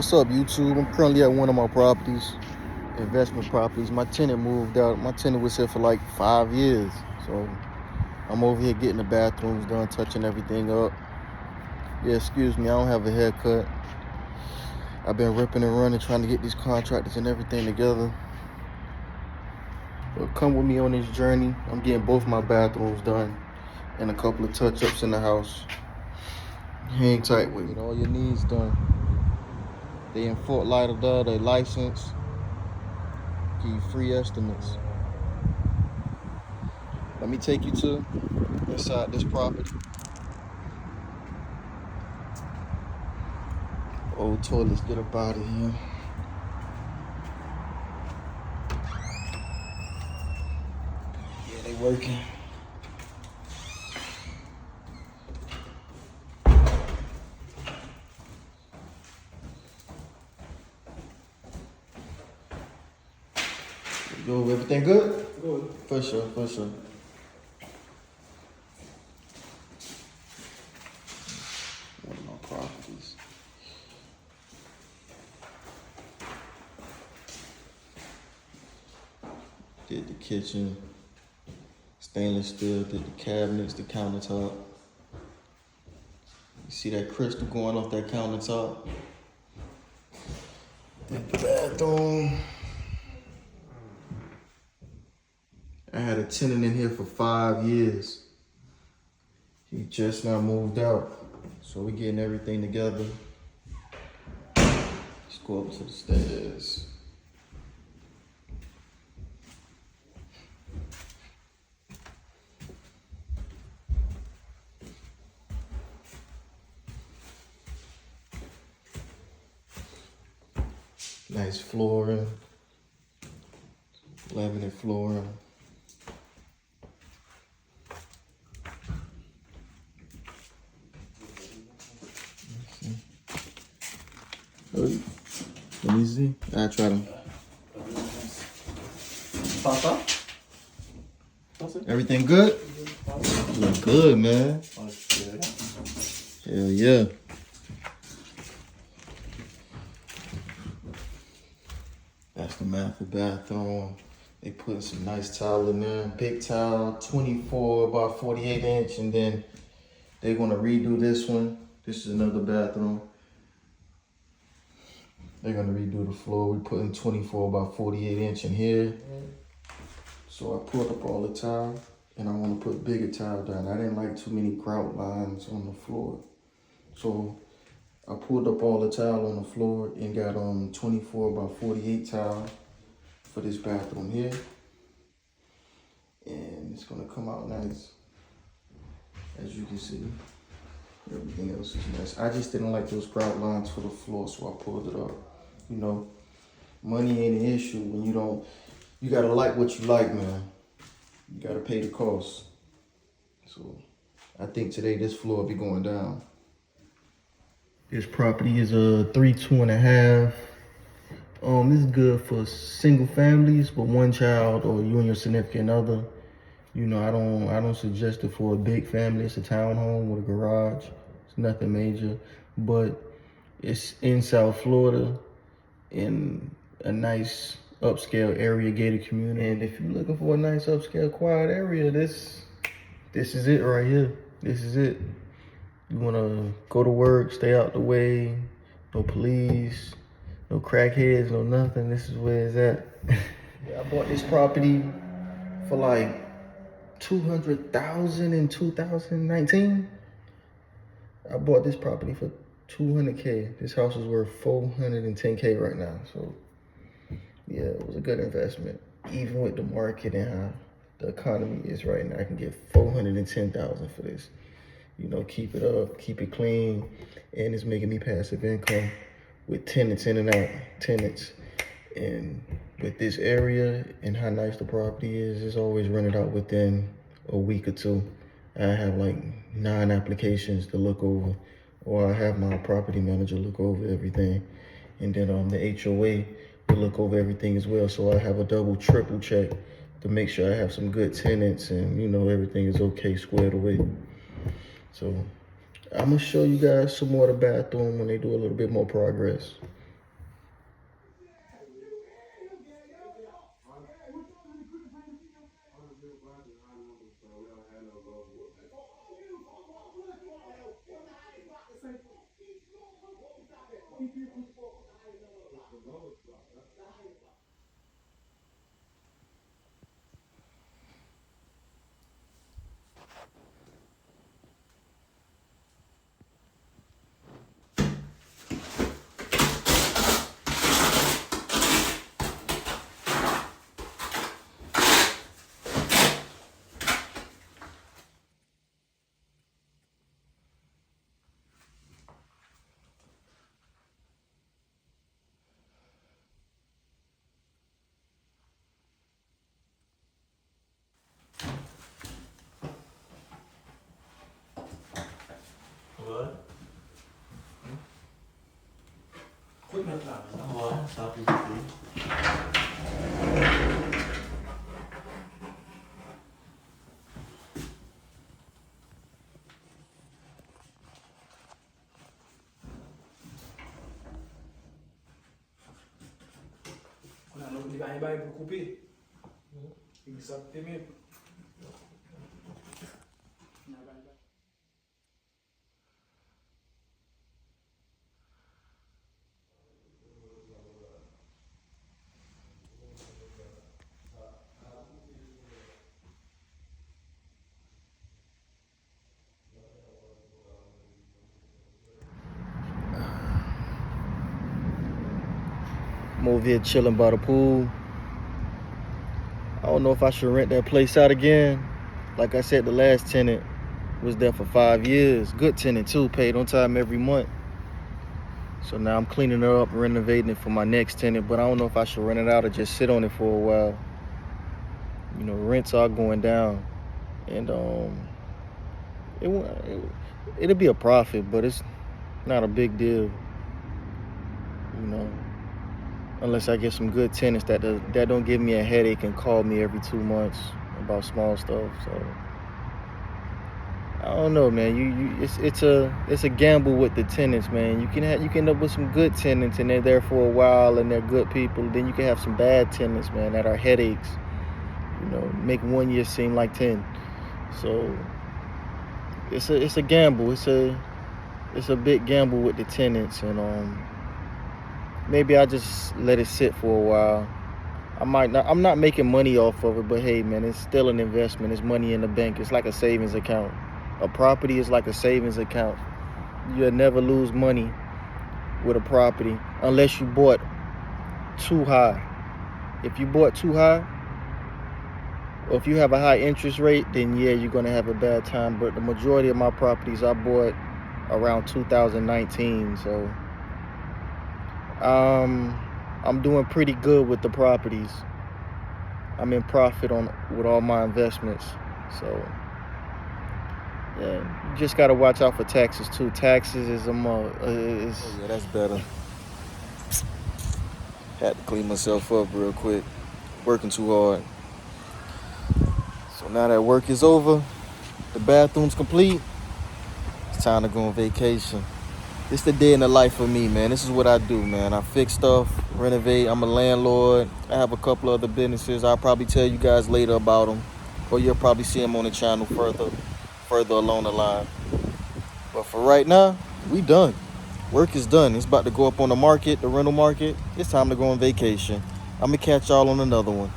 What's up, YouTube? I'm currently at one of my properties, investment properties. My tenant moved out. My tenant was here for like 5 years. So I'm over here getting the bathrooms done, touching everything up. Yeah, excuse me, I don't have a haircut. I've been ripping and running trying to get these contractors and everything together. But come with me on this journey. I'm getting both my bathrooms done and a couple of touch-ups in the house. Hang tight with me. Get all your needs done. They in Fort Lauderdale, they licensed. Give you free estimates. Let me take you to inside this property. Old toilets, get up out of here. Yeah, they working. Yo, everything good? Good. For sure, for sure. One of my properties. Did the kitchen, stainless steel, did the cabinets, the countertop. You see that crystal going off that countertop? Did the bathroom. I had a tenant in here for 5 years. He just now moved out. So we're getting everything together. Let's go up to the stairs. Nice flooring, laminate flooring. Let me see. I try to. Everything good? Look good, man. Hell yeah. That's the master bathroom. They put some nice tile in there. Big tile, 24 by 48 inch, and then they're gonna redo this one. This is another bathroom. They're gonna redo the floor. We putting 24 by 48 inch in here. So I pulled up all the tile, and I want to put bigger tile down. I didn't like too many grout lines on the floor. So I pulled up all the tile on the floor and got 24 by 48 tile for this bathroom here. And it's gonna come out nice. As you can see, everything else is nice. I just didn't like those grout lines for the floor, so I pulled it up. You know, money ain't an issue when you gotta like what you like, man. You gotta pay the cost. So I think today this floor will be going down. This property is a 3, 2.5. This is good for single families with one child or you and your significant other. You know, I don't suggest it for a big family. It's a townhome with a garage. It's nothing major, but it's in South Florida in a nice upscale area, gated community. And if you're looking for a nice upscale quiet area, this is it right here. This is it. You wanna go to work, stay out the way, no police, no crackheads, no nothing. This is where it's at. Yeah, I bought this property for like $200,000 in 2019. I bought this property for $200K. This house is worth $410K right now. So yeah, it was a good investment. Even with the market and how the economy is right now, I can get $410,000 for this. You know, keep it up, keep it clean, and it's making me passive income with tenants in and out, tenants. And with this area and how nice the property is, it's always rented out within a week or two. I have like 9 applications to look over, or I have my property manager look over everything. And then the HOA will look over everything as well. So I have a double, triple check to make sure I have some good tenants and, you know, everything is okay, squared away. So I'm gonna show you guys some more of the bathroom when they do a little bit more progress. What? Equipment lá, agora, sabe o que? Quando não ligar em bairro pro cupi, ele sabe ter medo. I'm over here chilling by the pool. I don't know if I should rent that place out again. Like I said, the last tenant was there for 5 years. Good tenant too, paid on time every month. So now I'm cleaning it up, renovating it for my next tenant, but I don't know if I should rent it out or just sit on it for a while. You know, rents are going down, and it'll be a profit, but it's not a big deal, you know, unless I get some good tenants that don't give me a headache and call me every 2 months about small stuff. So I don't know, man. It's a gamble with the tenants, man. You can end up with some good tenants and they're there for a while and they're good people. Then you can have some bad tenants, man, that are headaches. You know, make 1 year seem like 10. So it's a gamble. It's a big gamble with the tenants, and maybe I just let it sit for a while. I'm not making money off of it, but hey, man, it's still an investment. It's money in the bank. It's like a savings account. A property is like a savings account. You'll never lose money with a property unless you bought too high. If you bought too high, or if you have a high interest rate, then yeah, you're gonna have a bad time. But the majority of my properties I bought around 2019, so I'm doing pretty good with the properties. I'm in profit with all my investments. So yeah, you just gotta watch out for taxes too. Taxes is yeah, that's better. Had to clean myself up real quick. Working too hard. So now that work is over, the bathroom's complete, it's time to go on vacation. It's the day in the life for me, man. This is what I do, man. I fix stuff, renovate. I'm a landlord. I have a couple other businesses. I'll probably tell you guys later about them, or you'll probably see them on the channel further along the line. But for right now, we done. Work is done. It's about to go up on the market, the rental market. It's time to go on vacation. I'm gonna catch y'all on another one.